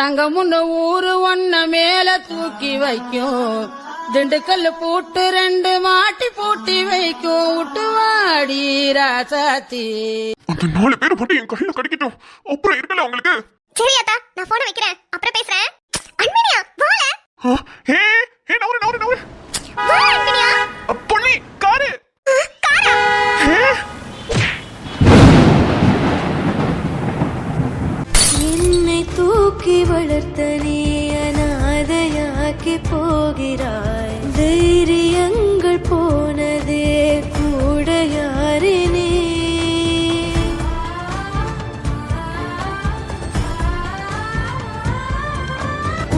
தங்கமுன்னு ஊரு ஒன்ன மேல தூக்கி வைக்கும், திண்டுக்கல் பூட்டு 2 மாட்டி பூட்டி வைக்கும், விட்டுவாடி ராசாத்தி. அந்த 4 பேர் மட்டும் என் கையில கிடைக்கட்டும், அப்புறம் இருக்கல உங்களுக்கு. சரி அத்தா, நான் போன் வைக்கிறேன், அப்புறம் பேசுறேன். அன்பினியா வால. ஹே ஹே நவுரு நவுரு நவுரு. வா அன்பினியா. பொன்னி காரு. காரா. என்னை தூக்கி வளர்த்த நீ அனாதையாக்கி போகிறாய். தைரியங்கள் போனதே கூட யாரினே.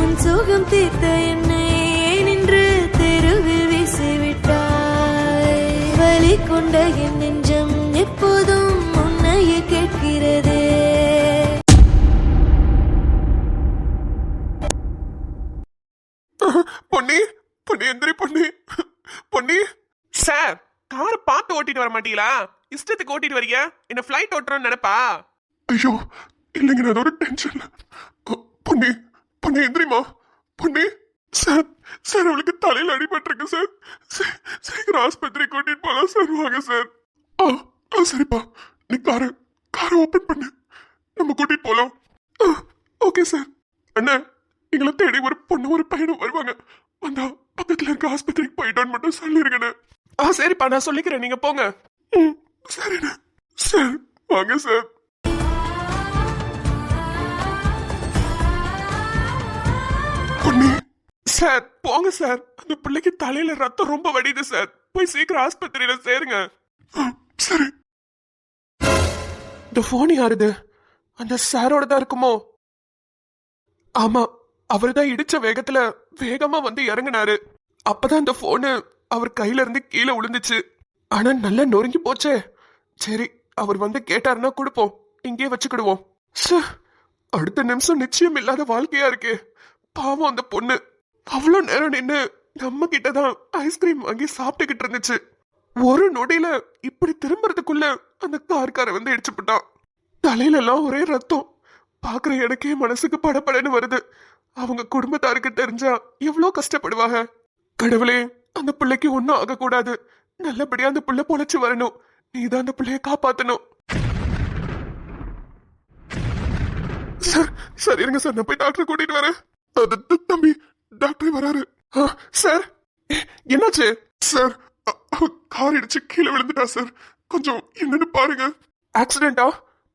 உன் சுகம் தீர்த்த என்னை நின்று தெருவில் வீசிவிட்டாய். வலி கொண்ட என் நெஞ்சம் எப்போதும் உன்னையே கேட்கிறதே. பொன்னி பொன்னி எந்திரி பொன்னி. பொன்னி சார், காரை பார்த்து ஓட்டிட்டு வர மாட்டீங்களா? இஷ்டத்துக்கு ஓட்டிட்டு வரீங்க. என்ன ஃபிளைட் ஓட்டுறோன்னு நினைப்பா? ஐயோ இல்லைங்க, நான் ஒரு டென்ஷன்ல. பொன்னி பொன்னி எந்திரிமா. பொன்னி சார், சார் அவளுக்கு தலையில அடிபட்டிருக்கு சார். சீக்கிரம் ஆஸ்பத்திரி கூட்டிட்டு போலாம் சார். வாங்க சார். சரிப்பா, நீ காரை ஓபன் பண்ணு, நம்ம கூட்டிட்டு போலாம். Okay sir. அண்ணா, எங்களை தேடி ஒரு பொண்ணு ஒரு பையனும் வருவாங்க. வந்தா பக்கத்துல இருக்க ஆஸ்பத்திரிக்கு போயிட்டோன்னு மட்டும் சொல்லிருக்கேன். சரிப்பா, நான் சொல்லிக்கிறேன், நீங்க போங்க. சரிண்ணா. சார் வாங்க சார். பொண்ணு சார் போங்க சார். அந்த பிள்ளைக்கு தலையில ரத்தம் ரொம்ப வடியுது சார். போய் சீக்கிரம் ஆஸ்பத்திரியில சேருங்க. சரி. இந்த போன் யாருது? அந்த சாரோட தான் இருக்குமோ? ஆமா, அவர்தான் இடிச்ச வேகத்துல வேகமா வந்து இறங்கினாரு. அப்பதான் அந்த போனு அவர் கையில இருந்து கீழே விழுந்துச்சு. ஆனா நல்லா நொறுங்கி போச்சே. சரி, அவர் வந்து கேட்டாருன்னா கொடுப்போம், இங்கே வச்சுக்கிடுவோம். அடுத்த நிமிஷம் நிச்சயம் இல்லாத வாழ்க்கையா இருக்கு. பாவம் அந்த பொண்ணு அவ்வளோ நேரம் நின்று நம்ம கிட்டதான் ஐஸ்கிரீம் வாங்கி சாப்பிட்டுக்கிட்டு இருந்துச்சு. ஒரு நொடியில இப்படி திரும்புறதுக்குள்ள அந்த கார்கார வந்து இடிச்சு போட்டான். தலையில எல்லாம் ஒரே ரத்தம். பாக்குற எனக்கே மனசுக்கு படப்படன்னு வருது. அவங்க குடும்பத்தாருக்கு தெரிஞ்சா எவ்வளோ கஷ்டப்படுவாங்க. கடவுளே, அந்த பிள்ளைக்கு ஒன்னும் ஆகக்கூடாது. நல்லபடியா அந்த பிள்ளை பொழைச்சு வரணும். நீதான் அந்த பிள்ளைய காப்பாத்தணும். சார் சார் இருங்க சார், நான் போய் டாக்டர் கூட்டிட்டு வரேன். தம்பி, டாக்டர் வராரு. சார் என்னாச்சு? சார் கார் இடிச்சு கீழே விழுந்துட்டா சார். கொஞ்சம் என்னன்னு பாருங்க. ஆக்சிடென்டா?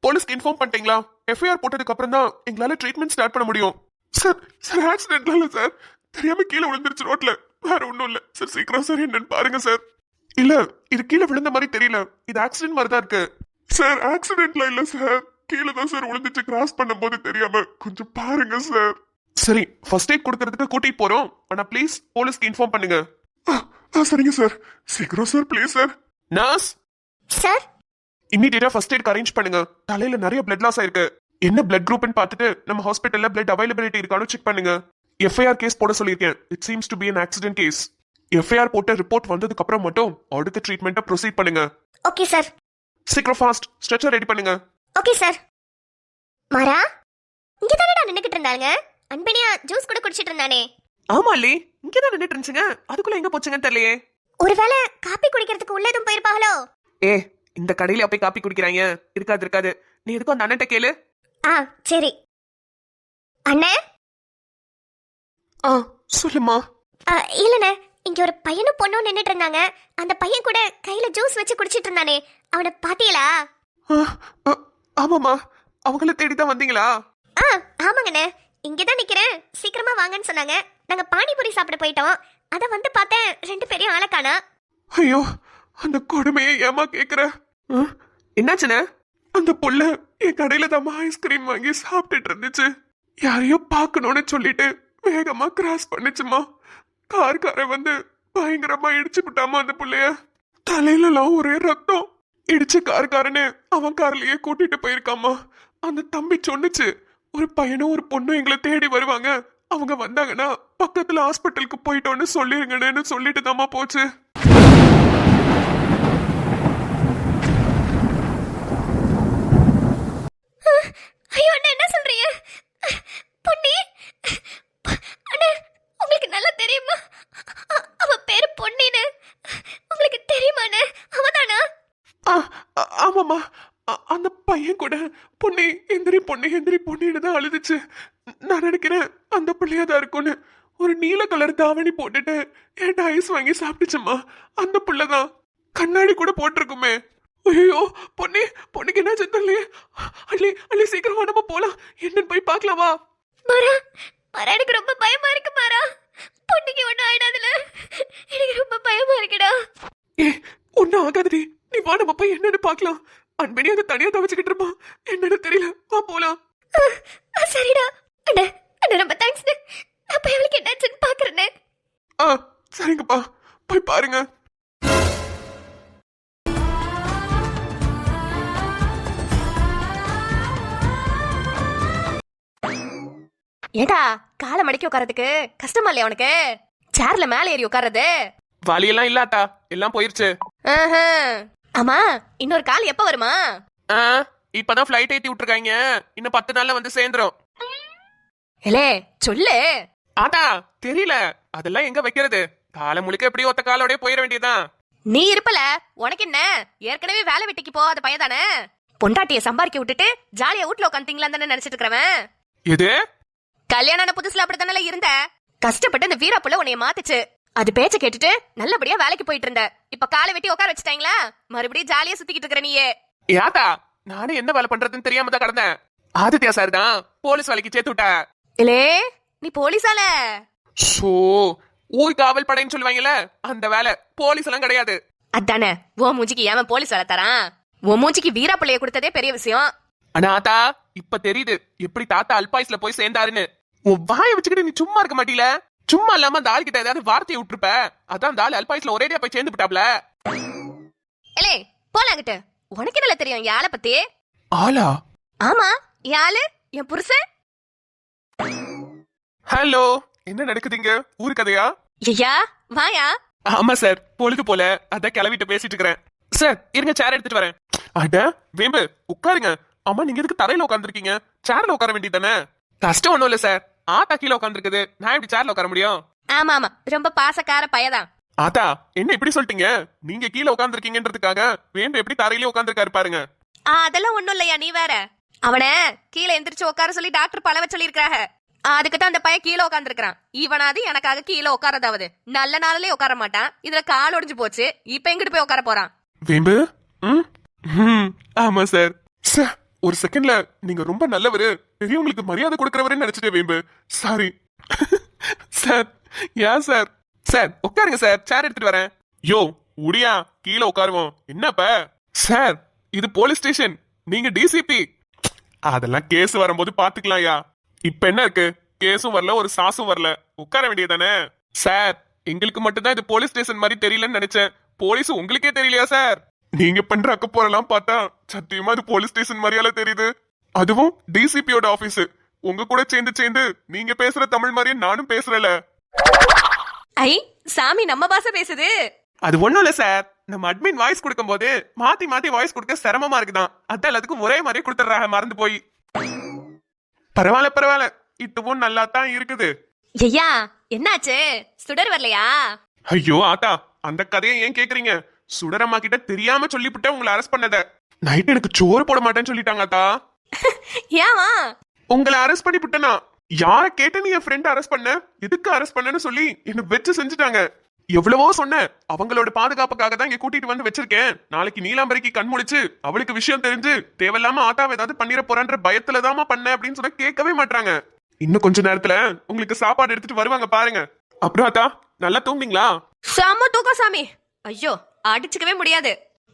போலீஸ்க்கு இன்ஃபார்ம் பண்ணிட்டீங்களா? எஃப்ஐஆர் போட்டதுக்கு அப்புறம் தான் எங்களால ட்ரீட்மெண்ட் ஸ்டார்ட் பண்ண முடியும். சார் சார் ஆக்சிடென்ட்லாம் இல்ல சார், தெரியாம கீழே விழுந்துருச்சு ரோட்ல, வேற ஒண்ணும் இல்ல சார். சீக்கிரம் சார் என்னன்னு பாருங்க சார். இல்ல, இது கீழே விழுந்த மாதிரி தெரியல, இது ஆக்சிடென்ட் மாதிரி தான் இருக்கு. சார் ஆக்சிடென்ட்ல இல்ல சார், கீழே தான் சார் விழுந்துச்சு கிராஸ் பண்ணும் போது தெரியாம. கொஞ்சம் பாருங்க சார். சரி, ஃபர்ஸ்ட் எய்ட் கொடுக்கறதுக்கு கூட்டிட்டு போறோம். ஆனா ப்ளீஸ் போலீஸ்க்கு இன்ஃபார்ம் பண்ணுங்க. சரிங்க சார். சீக்கிரம் sir, please sir. Nurse sir, இமிடியேட்டா ஃபர்ஸ்ட் எய்ட் அரேஞ்ச் பண்ணுங்க. தலையில நிறைய பிளட் லாஸ் ஆயிருக்கு. என்ன பிளட் குரூப்னு பார்த்துட்டு நம்ம ஹாஸ்பிட்டல்ல பிளட் அவைலபிலிட்டி இருக்கானு செக் பண்ணுங்க. எஃப்ஐஆர் கேஸ் போட சொல்லியிருக்கேன். It seems to be an accident case. FIR போட்ட ரிப்போர்ட் வந்ததுக்கு அப்புறம் மட்டும் அடுத்த ட்ரீட்மெண்ட்டை ப்ரொசீட் பண்ணுங்க. Okay sir. சீக்கிரம் ஃபாஸ்ட் ஸ்ட்ரெச்சர் ரெடி பண்ணுங்க. Okay sir. மாரா, இங்க தானடா நின்னுக்கிட்டு இருந்தாங்க. அன்பினியா ஜூஸ் கூட குடிச்சிட்டு இருந்தானே. ஆமா இல்ல, இங்க தான் நின்னுட்டு இருந்துச்சுங்க. அதுக்குள்ள எங்க போச்சுங்கன்னு தெரியலையே. ஒருவேளை காபி குடிக்கிறதுக்கு உள்ள எதுவும் போயிருப்பாங்களோ? இந்த கடையில போய் காப்பி குடிக்கிறாங்க. இருக்காது. நீ எதுக்கும் அந்த அண்ணன்ட்ட கேளு. சரி. அண்ணே. சொல்லுமா. இல்லண்ணே, இங்க ஒரு பையனும் பொண்ணும் நின்னுட்டு இருந்தாங்க. அந்த பையன் கூட கையில ஜூஸ் வச்சு குடிச்சிட்டு இருந்தானே, அவனை பாத்தீங்களா? ஆமாமா, அவங்கள தேடிதான் வந்தீங்களா? ஆமாங்கண்ணே, இங்கதான் நிக்கிறேன், சீக்கிரமா வாங்கன்னு சொன்னாங்க. நாங்க பானிபூரி சாப்பிட போயிட்டோம். அத வந்து பார்த்தேன், 2 பேரையும் ஆளக்கானா. ஐயோ, அந்த கொடுமையை ஏமா கேக்குற? என்னாச்சுன்னு? அந்த புள்ள என் கடையில தான் ஐஸ்கிரீம் வாங்கி சாப்பிட்டுட்டு இருந்துச்சு. யாரையோ பாக்கணும்னு சொல்லிட்டு வேகமா கிராஸ் பண்ணுச்சுமா. கார்கார வந்து பயங்கரமா இடிச்சு விட்டாமா அந்த புள்ளைய. தலையில எல்லாம் ஒரே ரத்தம். இடிச்சு கார்காரன்னு அவன் கார்லயே கூட்டிட்டு போயிருக்காமா. அந்த தம்பி சொன்னுச்சு, ஒரு பையனும் ஒரு பொண்ணும் எங்களை தேடி வருவாங்க, அவங்க வந்தாங்கன்னா பக்கத்துல ஹாஸ்பிட்டலுக்கு போயிட்டோன்னு சொல்லிருங்கன்னு சொல்லிட்டு தாமா போச்சு. ஐயோ, என்ன சொல்றீங்க? பொன்னி பையன் கூட பொண்ணே எந்திரி பொண்ணுன்னு தான் அழுதுச்சு. நான் நினைக்கிறேன் அந்த பிள்ளையா தான் இருக்கும்னு. ஒரு நீல கலர் தாவணி போட்டுட்டு என்கிட்ட ஐஸ் வாங்கி சாப்பிட்டுச்சம்மா. அந்த பிள்ளைதான். கண்ணாடி கூட போட்டிருக்குமே. ஐயோ பொண்ணுக்கு என்ன தெரியலையே. அள்ளி சீக்கிரமா நம்ம போலாம். என்னன்னு போய் பார்க்கலாமா? மாறா மாறா எனக்கு ரொம்ப பயமா இருக்கு மாறா. பொண்ணுக்கு ஒன்றும் ஆயிடாதுல. எனக்கு ரொம்ப பயமா இருக்குடா. ஏ ஒன்னும் ஆகாதடி. நீ வா நம்ம போய் என்னன்னு பார்க்கலாம். அன்பனி அங்க தனியா தவச்சுக்கிட்டு இருப்பான். என்னன்னு தெரியல. வா போலாம். சரிடா அண்ணே. அண்ணே ரொம்ப தேங்க்ஸ். நான் போய் அவளுக்கு என்னாச்சுன்னு பாக்குறேனே. சரிங்கப்பா போய் பாருங்க. ஏடா காலை மடக்கி உட்காரதுக்கு கஷ்டமா இல்லையா உனக்கு? சேர்ல மேல ஏறி உட்கார்றது. வலியெல்லாம் இல்லாத்தா, எல்லாம் போயிருச்சு. ஆமா இன்னொரு கால் எப்ப வருமா? இப்பதான் பிளைட் ஏத்தி விட்டுருக்காங்க. இன்னும் 10 நாள்ல வந்து சேர்ந்துரும். ஏலே சொல்லு. ஆத்தா தெரியல. அதெல்லாம் எங்க வைக்கிறது? காலை முழுக்க எப்படி ஒத்த காலோட போயிட வேண்டியதுதான். நீ இருப்பல உனக்கு என்ன? ஏற்கனவே வேலை வெட்டிக்கு போகாத பையதானே. பொண்டாட்டிய சம்பாதிக்க விட்டுட்டு ஜாலியா வீட்டுல உட்காந்துங்களா தானே நினைச்சிட்டு இருக்கிறவன். எது? கல்யாணம் புதுசுல அப்படித்தானே இருந்த. கஷ்டப்பட்டு இந்த வீராப்புல உன்னைய மாத்துச்சு. அது பேச்ச கேட்டுட்டு நல்லபடியா வேலைக்கு போயிட்டு இருந்த. இப்ப காலை வெட்டி உட்கார வச்சுட்டாங்களா? மறுபடியும் ஜாலியா சுத்திக்கிட்டு இருக்கிற நீயே. யாத்தா நானே என்ன வேலை பண்றதுன்னு தெரியாம தான் கடந்தேன். ஆதித்யா சார் தான் போலீஸ் வேலைக்கு சேர்த்து விட்ட. இல்லே நீ போலீஸால? சோ ஊர் காவல் படைன்னு சொல்லுவாங்கல்ல, அந்த வேலை. போலீஸ் எல்லாம் கிடையாது. அதானே ஓ மூஞ்சிக்கு ஏன் போலீஸ் வேலை தரான்? ஓ மூஞ்சிக்கு வீராப்புள்ளைய கொடுத்ததே பெரிய விஷயம். ஆனா ஆத்தா இப்ப தெரியுது எப்படி தாத்தா அல்பாயுஸ்ல போய் சேர்ந்தாருன்னு. உன் வாயை வச்சுக்கிட்டு நீ சும்மா இருக்க மாட்டீல. சும்மா இல்லாம அந்த ஆள் கிட்ட ஏதாவது வார்த்தையை விட்டுருப்ப. அதான் அந்த ஆள் அல்பாயுஸ்ல ஒரேடியா போய் சேர்ந்து விட்டாப்ல. ஏலே போலாங்கிட்ட. உனக்கு என்ன தெரியும் யாழ பத்தி? ஆளா? ஆமா யாழு என் புருஷன். ஹலோ என்ன நடக்குதுங்க? ஊரு கதையா? ஐயா வாயா. ஆமா சார், பொழுது போல அதான் கிளவிட்டு பேசிட்டு இருக்கிறேன். சார் இருங்க, சேர் எடுத்துட்டு வரேன். அட வேம்பு உட்காருங்க. அம்மா நீங்க எதுக்கு தரையில உட்காந்துருக்கீங்க? சேர்ல உட்கார வேண்டியதானே? கஷ்டம் ஒண்ணும் இல்ல சார். ஆத்தா கீழே உட்காந்துருக்குது, நான் எப்படி சேர்ல உட்கார முடியும்? ஆமா ஆமா ரொம்ப பாசக்கார பையதான். ஆத்தா என்ன இப்படி சொல்லிட்டீங்க? நீங்க கீழே உட்காந்துருக்கீங்கன்றதுக்காக வேம்பு எப்படி தரையிலே உட்காந்துருக்காரு பாருங்க. அதெல்லாம் ஒண்ணும் இல்லையா, நீ வேற. அவன கீழே எந்திரிச்சு உட்கார சொல்லி டாக்டர் பழவ சொல்லிருக்காங்க. அதுக்குதான் அந்த பையன் கீழே உட்காந்துருக்கான். இவனாது எனக்காக கீழே உட்காரதாவது. நல்ல நாளிலே உட்கார மாட்டான். இதுல கால் ஒடிஞ்சு போச்சு. இப்ப எங்கிட்டு போய் உட்கார போறான்? வேம்பு ஆமா சார். சார் ஒரு செகண்ட்ல நீங்க ரொம்ப நல்லவரு, பெரியவங்களுக்கு மரியாதை கொடுக்கறவருன்னு நினைச்சிட்டே வேம்பு. Sorry sir. ஏன் சார்? சார் உட்காருங்க சார், சேர் எடுத்துட்டு வரேன். யோ உடியா கீழே உட்காருவோம். என்னப்ப? சார் இது போலீஸ் ஸ்டேஷன், நீங்க டிசிபி. அதெல்லாம் கேஸ் வரும்போது பாத்துக்கலாம்யா. இப்ப என்ன இருக்கு? கேஸும் வரல, ஒரு சாசும் வரல. உட்கார வேண்டியதானே? சார் எங்களுக்கு மட்டும்தான் இது போலீஸ் ஸ்டேஷன் மாதிரி தெரியலன்னு நினைச்சேன். போலீஸ் உங்களுக்கே தெரியலையா சார்? நீங்க பண்ற அக்கப்போரெல்லாம் பார்த்தா சத்தியமா இது போலீஸ் ஸ்டேஷன் மாதிரியால தெரியுது. அதுவும் டிசிபியோட ஆபீஸ். உங்க கூட சேர்ந்து நீங்க பேசுற தமிழ் மாதிரியே நானும் பேசுறல. ஐ சாமி நம்ம பாஷை பேசுது. அது ஒண்ணும் இல்ல சார், நம்ம அட்மின் வாய்ஸ் கொடுக்கும் போது மாத்தி வாய்ஸ் கொடுக்க சிரமமா இருக்குதான். அதான் எல்லாத்துக்கும் ஒரே மாதிரி கொடுத்துறாங்க மறந்து போய். பரவாயில்ல இதுவும் நல்லா தான் இருக்குது. ஐயா என்னாச்சு? சுடர் வரலையா? ஐயோ ஆத்தா அந்த கதையை ஏன் கேக்குறீங்க? சுடரம்மா கிட்ட தெரியாம சொல்லிவிட்டேன் உங்களை அரெஸ்ட் பண்ணத. நைட் எனக்கு சோறு போட மாட்டேன்னு சொல்லிட்டாங்க ஆத்தா. ஏமா உங்களை அரெஸ்ட் பண்ணி விட்டனா? யார கேட்டு நீ என் ஃப்ரெண்ட் அரெஸ்ட் பண்ண, எதுக்கு அரெஸ்ட் பண்ணன்னு சொல்லி என்ன வெச்சு செஞ்சுட்டாங்க. எவ்வளவோ சொன்னேன், அவங்களோட பாதுகாப்புக்காக தான் இங்க கூட்டிட்டு வந்து வச்சிருக்கேன். நாளைக்கு நீலாம்பரிக்கு கண் முழிச்சு அவளுக்கு விஷயம் தெரிஞ்சு தேவையில்லாம ஆத்தாவை ஏதாவது பண்ணிட போறான்ற பயத்துலதாமா பண்ண அப்படின்னு சொன்னா கேட்கவே மாட்டாங்க. இன்னும் கொஞ்ச நேரத்துல உங்களுக்கு சாப்பாடு எடுத்துட்டு வருவாங்க பாருங்க. அப்புறம் ஆத்தா நல்லா தூங்குனீங்களா? சாம தூக்கம் சாமி. ஐயோ அடிச்சுக்கவே முடியாது.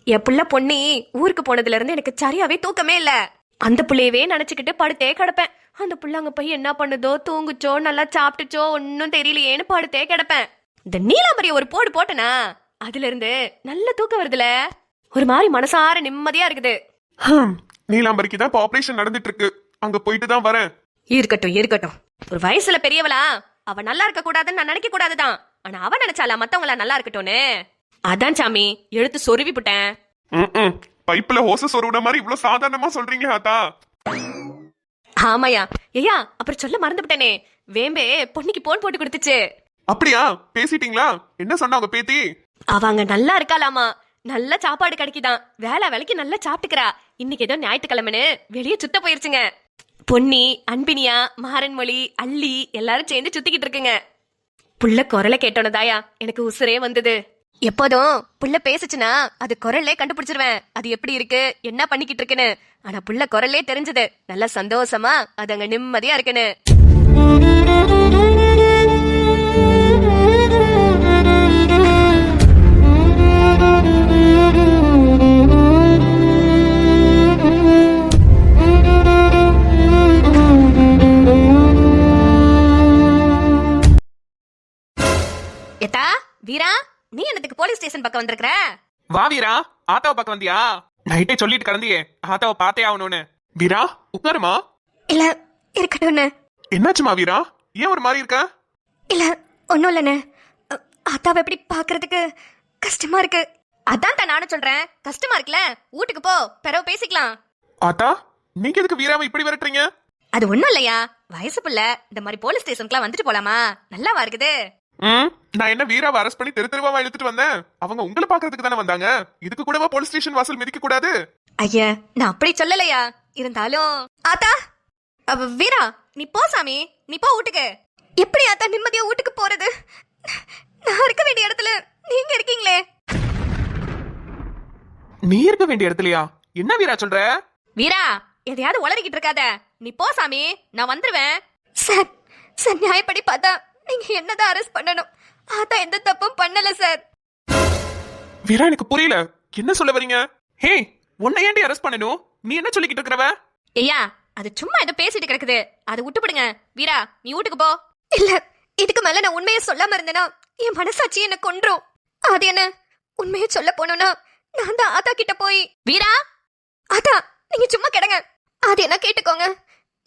என் புள்ள பொண்ணி ஊருக்கு போனதுல இருந்து எனக்கு சரியாவே தூக்கமே இல்ல. அந்த புள்ளையவே நினைச்சுக்கிட்டு படுத்தே கிடப்பேன். அந்த புள்ள அங்க போய் என்ன பண்ணுதோ, தூங்குச்சோ, நல்லா சாப்பிட்டுச்சோ ஒன்னும் தெரியலையேன்னு படுத்தே கிடப்பேன். இந்த நீலாம்பரிய ஒரு போடு போட்டனா அதுல இருந்து நல்ல தூக்கம் வருதுல. ஒரு மாதிரி மனசார நிம்மதியா இருக்குது. நீலாம்பரிக்கு தான் ஆபரேஷன் நடந்துட்டு இருக்கு, அங்க போயிட்டு தான் வரேன். இருக்கட்டும். ஒரு வயசுல பெரியவளா அவ நல்லா இருக்க கூடாதுன்னு நான் நினைக்க கூடாதுதான். ஆனா அவ நினைச்சாலா மத்தவங்கள நல்லா இருக்கட்டும்னு. அதான் சாமி எடுத்து சொருவி புட்டேன். பைப்ல ஹோச சொருவின மாதிரி இவ்வளவு சாதாரணமா சொல்றீங்க ஆத்தா? ஆமாயா. ஐயா அப்புறம் சொல்ல மறந்துவிட்டேனே, வேம்பே பொண்ணுக்கு போன் போட்டு கொடுத்துச்சு. அப்படியா? பேசிட்டீங்களா? என்ன சொன்னாங்க பேத்தி? அவங்க நல்லா இருக்காளாமா. நல்ல சாப்பாடு கிடைக்குதான், வேலைக்கு நல்லா சாப்பிட்டுக்கிறா. இன்னைக்கு ஏதோ ஞாயிற்றுக்கிழமைன்னு வெளியே சுத்த போயிருச்சுங்க. பொன்னி, அன்பினியா, மாறன்மொழி, அள்ளி எல்லாரும் சேர்ந்து சுத்திக்கிட்டு இருக்குங்க. புள்ள குரலை கேட்டோனதாயா எனக்கு உசுரே வந்தது. எப்போதும் புள்ள பேசுச்சுன்னா அது குரல்லே கண்டுபிடிச்சிருவேன் அது எப்படி இருக்கு, என்ன பண்ணிக்கிட்டு இருக்குன்னு. ஆனா புள்ள குரல்லே தெரிஞ்சது, நல்ல சந்தோஷமா அது அங்க நிம்மதியா இருக்குன்னு. ஏத்தா வீரா, நீ என்னத்துக்கு போலீஸ் ஸ்டேஷன் பக்கம் வந்திருக்கிற? வா வீரா, ஆத்தாவை பார்க்க வந்தியா? நைட்டே சொல்லிட்டு கிடந்தியே ஆத்தாவை பார்த்தே ஆகணும்னு. வீரா உட்காருமா. இல்ல இருக்கட்டும்னு. என்னாச்சுமா வீரா, ஏன் ஒரு மாதிரி இருக்க? இல்ல ஒன்னும் இல்லன்னு, அத்தாவை எப்படி பாக்குறதுக்கு கஷ்டமா இருக்கு. அதான் தான் நானும் சொல்றேன், கஷ்டமா இருக்குல்ல, வீட்டுக்கு போ, பிறகு பேசிக்கலாம். ஆத்தா, நீங்க எதுக்கு வீராவை இப்படி விரட்டுறீங்க? அது ஒண்ணும் இல்லையா, வயசு புள்ள இந்த மாதிரி போலீஸ் ஸ்டேஷனுக்குலாம் வந்துட்டு போலாமா, நல்லாவா இருக்குது. நான் என்ன வீராவை அரெஸ்ட் பண்ணி தெருவா இழுத்துட்டு வந்தேன்? அவங்க உங்களை பாக்குறதுக்கு தானே வந்தாங்க. இதுக்கு கூடவா போலீஸ் ஸ்டேஷன் வாசல் மிதிக்க கூடாது? ஐயா நான் அப்படி சொல்லலையா, இருந்தாலும் ஆத்தா வீரா நீ போ சாமி, நீ போ வீட்டுக்கு. எப்படி ஆத்தா நிம்மதியா வீட்டுக்கு போறது? நான் இருக்க வேண்டிய இடத்துல நீங்க இருக்கீங்களே. நீ இருக்க வேண்டிய இடத்துலயா? என்ன வீரா சொல்ற? வீரா எதையாவது உளறிக்கிட்டு இருக்காத, நீ போ சாமி, நான் வந்துருவேன். சார் சார் நியாயப்படி பார்த்தா நீங்க என்னதான் அரெஸ்ட் பண்ணணும், ஆத்தா எந்த தப்பும் பண்ணல சார். வீரா எனக்கு புரியல, என்ன சொல்ல வரீங்க? ஹே, உன்னை ஏன்டி அரெஸ்ட் பண்ணணும்? நீ என்ன சொல்லிக்கிட்டு இருக்கறவ? ஐயா அது சும்மா ஏதோ பேசிட்டு கிடக்குது, அதை விட்டுப்படுங்க. வீரா நீ வீட்டுக்கு போ. இல்ல இதுக்கு மேல நான் உண்மையை சொல்லாம இருந்தேனா என் மனசாட்சி என்ன கொன்றும். அது என்ன, உண்மையை சொல்ல போனோம்னா நான் தான் ஆத்தா கிட்ட போய், வீரா ஆத்தா நீங்க சும்மா கிடங்க, அது என்ன கேட்டுக்கோங்க,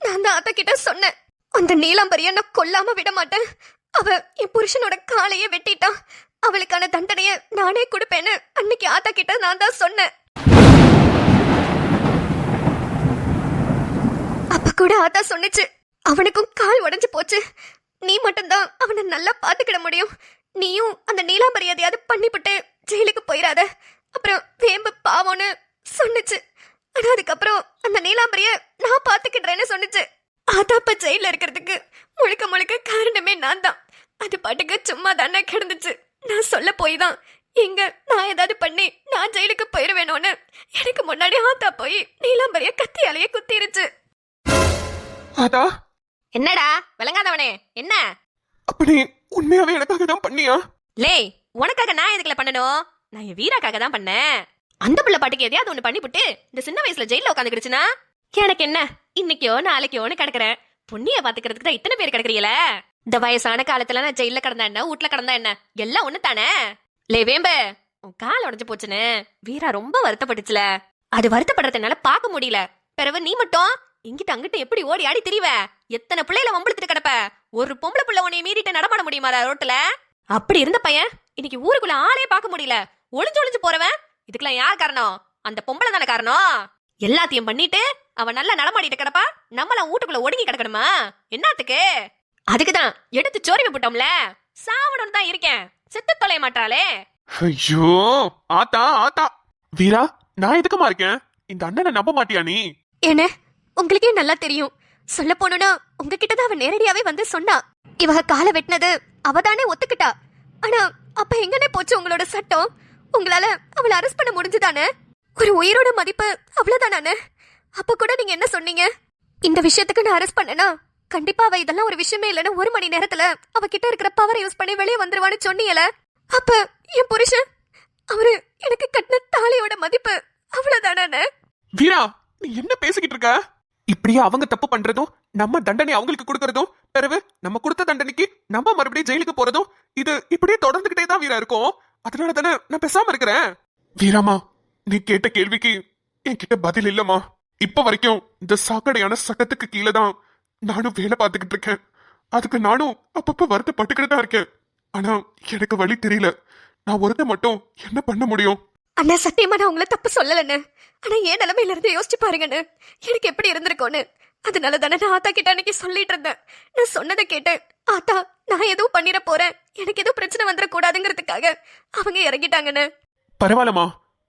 நான் தான் ஆத்தா கிட்ட சொன்னேன், அந்த நீலாம்பரிய நான் கொல்லாம விட மாட்டேன், அவ என் புருஷனோட காலையே வெட்டிட்டான், அவளுக்கான தண்டனைய நானே கொடுப்பேன்னு அன்னைக்கு ஆத்தா கிட்ட நான் தான் சொன்னேன். அப்ப கூட ஆத்தா சொன்னுச்சு, அவனுக்கும் கால் உடைஞ்சு போச்சு, நீ மட்டும்தான் அவனை நல்லா பாத்துக்கிட முடியும், நீயும் அந்த நீலாம்பரி எதையாவது பண்ணிவிட்டு ஜெயிலுக்கு போயிடாத, அப்புறம் வேம்பு பாவம்னு சொன்னுச்சு. ஆனா அதுக்கப்புறம் அந்த நீலாம்பரிய நான் பாத்துக்கிடுறேன்னு சொன்னுச்சு. ஆத்தாப்ப ஜெயில இருக்கிறதுக்கு முழுக்க முழுக்க காரணமே நான் தான். அது பாட்டுக்கு சும்மா தானே கிடந்துச்சு, நான் சொல்ல போய் தான் எங்க நான் ஏதாவது பண்ணி நான் ஜெயிலுக்கு போயிருவேணும்னு எனக்கு முன்னாடி ஆத்தா போய் நீலாம்பரிய கத்தியாலேயே குத்திருச்சு. ஆத்தா, என்னடா விளங்காதவனே, என்ன அப்படி உண்மையாவே எனக்காக தான் பண்ணியா? லே உனக்காக நான் எதுக்குல பண்ணணும், நான் என் வீராக்காக தான் பண்ணேன். அந்த பிள்ளை பாட்டுக்கு எதையாவது ஒண்ணு பண்ணிவிட்டு இந்த சின்ன வயசுல ஜெயில உட்காந்துக்கிடுச்சுன்னா எனக்கு என்ன, இன்னைக்கோ நாளைக்கோன்னு கிடக்குறேன், பொண்ணிய பாத்துக்கிறதுக்கு தான் இத்தனை பேர் கிடக்குறீங்களே. இந்த வயசான காலத்துல நான் ஜெயில கிடந்தா என்ன, வீட்டுல கிடந்தா என்ன, எல்லாம் ஒண்ணு தானே. லே வேம்பு, உன் கால் உடஞ்சு போச்சுன்னு வீரா ரொம்ப வருத்தப்பட்டுச்சுல, அது வருத்தப்படுறதுனால பார்க்க முடியல. பிறகு நீ மட்டும் இங்கிட்ட அங்கிட்ட எப்படி ஓடி ஆடி திரிவ, எத்தனை பிள்ளைல வம்பளுத்துட்டு கிடப்ப, ஒரு பொம்பளை பிள்ளை உன்னை மீறிட்டு நடமாட முடியுமா ரோட்டுல? அப்படி இருந்த பையன் இன்னைக்கு ஊருக்குள்ள ஆளே பார்க்க முடியல, ஒளிஞ்சு ஒளிஞ்சு போறவன், இதுக்கெல்லாம் யார் காரணம்? அந்த பொம்பளை தானே காரணம். எல்லாத்தையும் பண்ணிட்டு அவன் நல்லா நடமாடிட்டு கிடப்பா, நம்மள வீட்டுக்குள்ள ஒடுங்கி கிடக்கணுமா என்னத்துக்கு? அதுக்குதான் எடுத்து சோரிமை போட்டோம்ல, சாவணும்னு தான் இருக்கேன், செத்து தொலைய மாட்டாளே. ஐயோ ஆத்தா ஆத்தா, வீரா நான் எதுக்குமா இருக்கேன்? இந்த அண்ணனை நம்ப மாட்டியா நீ? என்ன உங்களுக்கே நல்லா தெரியும், சொல்ல போனா உங்ககிட்டதான் அவன் நேரடியாவே வந்து சொன்னா, இவக காலை வெட்டினது அவதானே ஒத்துக்கிட்டா. ஆனா அப்ப எங்கனே போச்சு உங்களோட சட்டம்? உங்களால அவளை அரெஸ்ட் பண்ண முடிஞ்சுதானே? ஒரு உயிரோட மதிப்பு அவ்வளவுதானே? அப்ப கூட நீங்க என்ன சொன்னீங்க, இந்த விஷயத்துக்கு நான் அரெஸ்ட் பண்ணனா கண்டிப்பா அவ இதெல்லாம் ஒரு விஷயமே இல்லைன்னு 1 மணி நேரத்துல அவ கிட்ட இருக்கிற பவரை யூஸ் பண்ணி வெளியே வந்துருவான்னு சொன்னீங்கல. அப்ப என் புருஷன் அவரு எனக்கு கட்டின தாலியோட மதிப்பு அவ்வளவுதானே? வீரா நீ என்ன பேசிக்கிட்டு இருக்க? இப்படியே அவங்க தப்பு பண்றதும் நம்ம தண்டனை அவங்களுக்கு கொடுக்கறதும், பிறகு நம்ம கொடுத்த தண்டனைக்கு நம்ம மறுபடியும் ஜெயிலுக்கு போறதும், இது இப்படியே தொடர்ந்துகிட்டே தான் வீரா இருக்கும். அதனால தானே நான் பேசாம இருக்கிறேன். வீராமா, நீ கேட்ட கேள்விக்கு என்கிட்ட பதில் இல்லம்மா. இப்ப வரைக்கும் இந்த சாக்கடையான சட்டத்துக்கு கீழே தான் நானும் வேலை பார்த்துக்கிட்டு இருக்கேன். அதுக்கு நானும் அப்பப்ப வருத்தப்பட்டுக்கிட்டு தான் இருக்கேன். ஆனா எனக்கு வழி தெரியல. நான் ஒருத்த மட்டும் என்ன பண்ண முடியும்? அண்ணா சத்தியமா நான் உங்களை தப்பு சொல்லலன்னு, ஆனா ஏன் நிலைமையில இருந்து யோசிச்சு பாருங்கன்னு, எனக்கு எப்படி இருந்திருக்கோன்னு. அதனால தானே நான் ஆத்தா கிட்ட அன்னைக்கு சொல்லிட்டு இருந்தேன். நான் சொன்னதை கேட்டு ஆத்தா நான் எதுவும் பண்ணிட போறேன், எனக்கு எதுவும் பிரச்சனை வந்துடக்கூடாதுங்கிறதுக்காக அவங்க இறங்கிட்டாங்கன்னு. பரவாயில்லம்மா,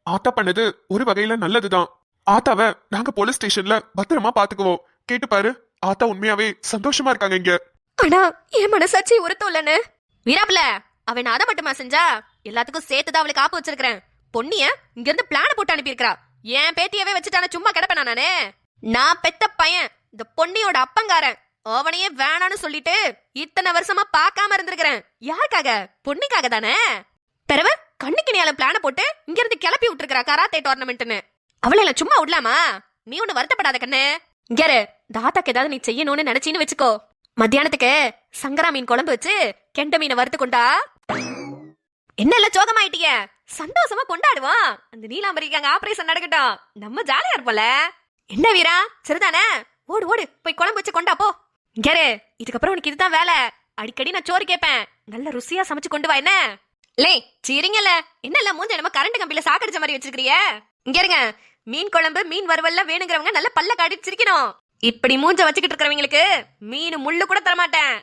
ஆத்தா பண்ணது ஒரு வகையில நல்லதுதான். ஆத்தாவை நாங்க போலீஸ் ஸ்டேஷன்ல பத்திரமா பாத்துக்குவோம். கேட்டு பாரு, ஆத்தா உண்மையாவே சந்தோஷமா இருக்காங்க இங்க. ஆனா என் மனசாட்சி உறுத்தும் இல்லன்னு வீராப்ல அவன் அதை மட்டுமா செஞ்சா, எல்லாத்துக்கும் சேர்த்துதான் அவளுக்கு காப்பு வச்சிருக்கிறேன். பொன்னிய இங்க இருந்து பிளான போட்டு அனுப்பியிருக்கா. என் பேத்தியவே வச்சுட்டான சும்மா கிடப்பேனா நானே? நான் பெத்த பையன் இந்த பொன்னியோட அப்பங்காரன். அவனையே வேணான்னு சொல்லிட்டு இத்தனை வருஷமா பார்க்காம இருந்திருக்கிறேன். யாருக்காக? பொன்னிக்காக தானே. பிறவு கண்ணுக்கு நீ பிளான போட்டு இங்க இருந்து கிளப்பி விட்டுருக்கா கராத்தே டோர்னமெண்ட்னு. அவளை எல்லாம் சும்மா விடலாமா? நீ ஒண்ணு வருத்தப்படாத கண்ணு. இங்கரு தாத்தாக்கு ஏதாவது நீ செய்யணும்னு நினைச்சின்னு வச்சுக்கோ. மத்தியானத்துக்கு சங்கரா மீன் குழம்பு வச்சு கெண்ட மீனை வறுத்து கொண்டா. என்ன எல்லாம் சோகமாயிட்டீங்க? சந்தோஷமா கொண்டாடுவோம். அந்த நீலாம்பரிக்கு அங்க ஆபரேஷன் நடக்கட்டும். நம்ம ஜாலியா இருப்போல. என்ன வீரா, சரிதானே? ஓடு ஓடு போய் குழம்பு வச்சு கொண்டா போ. இங்கரு இதுக்கப்புறம் உனக்கு இதுதான் வேலை. அடிக்கடி நான் சோறு கேட்பேன். நல்ல ருசியா சமைச்சு கொண்டு வா. என்ன லே சீரிங்கல்ல, என்ன மூஞ்ச நம்ம கரண்ட் கம்பியில சாக்கடிச்ச மாதிரி வச்சிருக்கிறிய? இங்க இருங்க, மீன் குழம்பு மீன் வறுவல்லாம் வேணுங்கிறவங்க நல்ல பல்ல காட்டி சிரிக்கணும். இப்படி மூஞ்ச வச்சுக்கிட்டு இருக்கிறவங்களுக்கு மீன் முள்ளு கூட தரமாட்டேன்.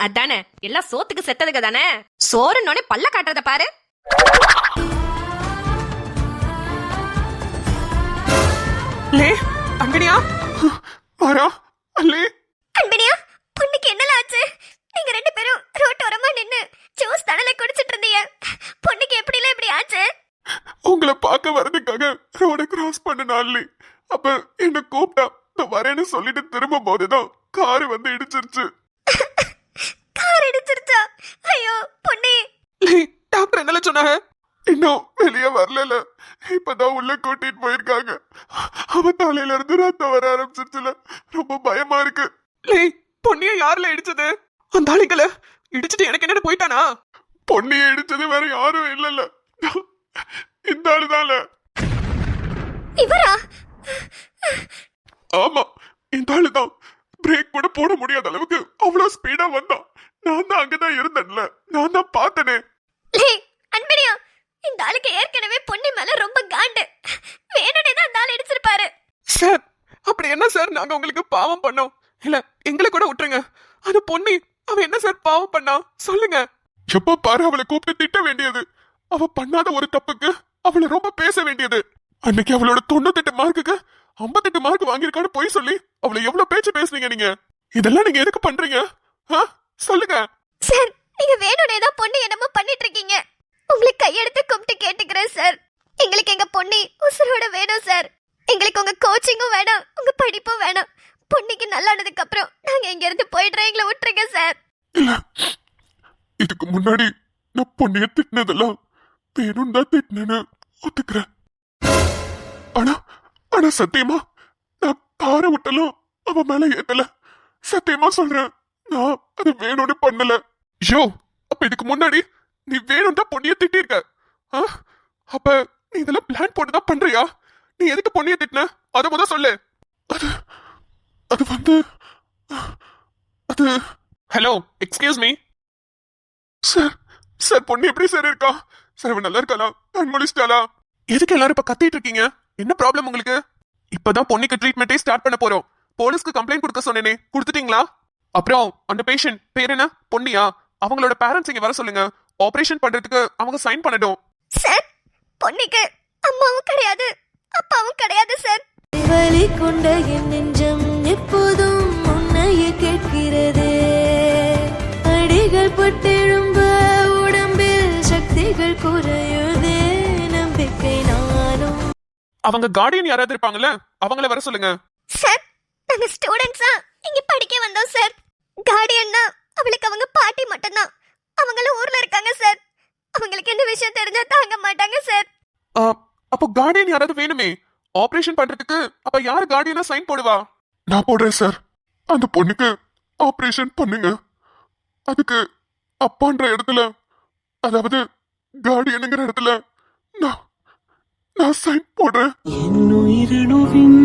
அதானே எல்லாம் சோத்துக்கு செத்ததுக்கு தானே. சோறுன்னோனே பல்ல காட்டுறத பாரு. லே அங்கடியா வரா அல்லே. அன்பனியா, பொண்ணுக்கு என்னல ஆச்சு? நீங்க ரெண்டு பேரும் ரோட்டோரமா நின்னு ஜூஸ் தணல குடிச்சிட்டு இருந்தீங்க. பொண்ணுக்கு எப்படில இப்படி ஆச்சு? உங்களை பார்க்க வரதுக்காக ரோட கிராஸ் பண்ண நாள்லே அப்ப என்ன கூப்பிட்டா நான் வரேன்னு சொல்லிட்டு திரும்ப போதுதான் காரு வந்து இடிச்சிருச்சு. கார் இடிச்சிருச்சா? ஐயோ பொண்ணே. டாக்டர் என்னல சொன்னாங்க? இன்னும் வெளியே வரல. இப்பதான் உள்ள கூட்டிட்டு போயிருக்காங்க. அவ தலையில இருந்து ரத்தம் வர ஆரம்பிச்சிருச்சுல. ரொம்ப பயமா இருக்கு. பொன்னிய யாருல இடிச்சது? அந்த ஆளுங்கள இடிச்சிட்டு எனக்கு என்னன்னு போயிட்டானா? பொன்னிய இடிச்சது வேற யாரும் இல்லல்ல, இந்த ஆளுதான்ல. இவரா? ஆமா, இந்த ஆளுதான். பிரேக் கூட போட முடியாத அளவுக்கு அவ்வளவு ஸ்பீடா வந்தான். நான் தான் அங்கதான் இருந்தேன்ல, நான் தான் பார்த்தனே. அன்பனியா, இந்த ஆளுக்கு ஏற்கனவே பொண்ணு மேல ரொம்ப காண்டு. வேணுனே தான் அந்த ஆளு இடிச்சிருப்பாரு. சார் அப்படி என்ன சார் நாங்க உங்களுக்கு பாவம் பண்ணோம்? இல்ல எங்களை கூட விட்டுருங்க. அது பொன்னி, அவ என்ன சார் பாவம் பண்ணா சொல்லுங்க. எப்ப பாரு அவளை கூப்பிட்டு திட்ட வேண்டியது. அவ பண்ணாத ஒரு தப்புக்கு அவளை ரொம்ப பேச வேண்டியது. அன்னைக்கு அவளோட 98 மார்க்குக்கு 58 மார்க் வாங்கியிருக்கான்னு போய் சொல்லி அவளை எவ்வளவு பேச்சு பேசுனீங்க நீங்க. இதெல்லாம் நீங்க எதுக்கு பண்றீங்க சொல்லுங்க. சார் நீங்க வேணுனே தான் பொண்ணு என்னமோ பண்ணிட்டு இருக்கீங்க. உங்களுக்கு கையெடுத்து கும்பிட்டு கேட்டுக்கிறேன் சார். எங்களுக்கு எங்க பொண்ணு உசுரோட வேணும் சார். எங்களுக்கு உங்க கோச்சிங்கும் வேணும், உங்க படிப்பும் வேணும். பொண்ணுக்கு நல்லானதுக்கு அப்புறம் நாங்க இங்க இருந்து போயிடுறோம். எங்களை விட்டுருங்க சார். இல்ல, இதுக்கு முன்னாடி நான் பொண்ணைய திட்டினதெல்லாம் வேணும் தான் திட்டினேன்னு ஒத்துக்கிறேன். ஆனா ஆனா சத்தியமா நான் காரை விட்டலும் அவ மேல ஏத்தல. சத்தியமா சொல்றேன், நான் அது வேணும்னு பண்ணல. யோ, அப்ப இதுக்கு முன்னாடி நீ வேணும் தான் பொண்ணைய திட்டிருக்க. அப்ப நீ இதெல்லாம் பிளான் போட்டுதான் பண்றியா? நீ எதுக்கு பொண்ணைய திட்டின அத முத சொல்லு. அது வந்து அது hello excuse me sir. Sir பொண்ணு எப்படி சார் இருக்கா? சார் அவன் நல்லா இருக்காளா? கண் முடிச்சிட்டாளா? எதுக்கு எல்லாரும் இப்ப கத்திட்டு இருக்கீங்க? என்ன ப்ராப்ளம் உங்களுக்கு? இப்பதான் பொண்ணுக்கு ட்ரீட்மெண்ட்டே ஸ்டார்ட் பண்ண போறோம். போலீஸ்க்கு கம்ப்ளைண்ட் கொடுக்க சொன்னேனே, கொடுத்துட்டீங்களா? அப்புறம் அந்த பேஷண்ட் பேர் என்ன? பொன்னியா? அவங்களோட பேரண்ட்ஸ் இங்க வர சொல்லுங்க. ஆபரேஷன் பண்றதுக்கு அவங்க சைன் பண்ணட்டும். சார் பொண்ணுக்கு அம்மாவும் கிடையாது அப்பாவும் கிடையாது சார். வலி கொண்ட என் நெஞ்சம் எப்போதும் உன்னையே கேட்கிறதே. அடிகள் பட்டெழும்ப உடம்பில் சக்திகள் குறையுதே. நம்பிக்கை நானும். அவங்க கார்டியன் யாராவது இருப்பாங்கல்ல, அவங்கள வர சொல்லுங்க. சார் நாங்க ஸ்டூடெண்ட்ஸா இங்க படிக்க வந்தோம் சார். கார்டியன்னா அவளுக்கு அவங்க பாட்டி மட்டும்தான். அவங்களும் ஊர்ல இருக்காங்க சார். அவங்களுக்கு என்ன விஷயம் தெரிஞ்சா தாங்க மாட்டாங்க சார். அப்போ கார்டியன் யாராவது வேணுமே ஆபரேஷன் பண்றதுக்கு. அப்ப யாரு கார்டியனா சைன் போடுவா? நான் போடுறேன் சார். அந்த பொண்ணுக்கு ஆபரேஷன் பண்ணுங்க. அதுக்கு அப்பான்ற இடத்துல, அதாவது கார்டியனுங்கிற இடத்துல நான் சைன் போடுறேன். என்னுயிரணுவின்